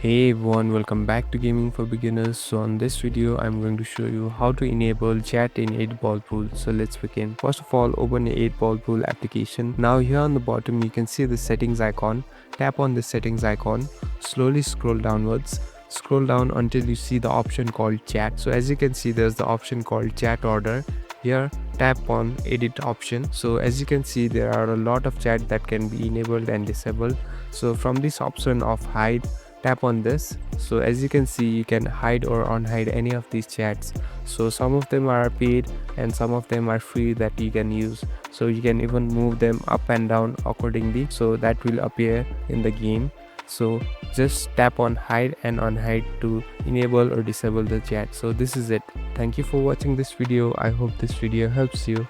Hey everyone, welcome back to Gaming for Beginners. So on this video, I'm going to show you how to enable chat in 8-ball pool. So let's begin. First of all, open the 8-ball pool application. Now here on the bottom, you can see the settings icon. Tap on the settings icon. Slowly scroll downwards. Scroll down until you see the option called chat. So as you can see, there's the option called chat order. Here tap on edit option. So as you can see, there are a lot of chat that can be enabled and disabled. So from this option of hide, tap on this. So as you can see, you can hide or unhide any of these chats. So some of them are paid and some of them are free that you can use. So you can even move them up and down accordingly, so that will appear in the game. So just tap on hide and unhide to enable or disable the chat. So this is it. Thank you for watching this video. I hope this video helps you.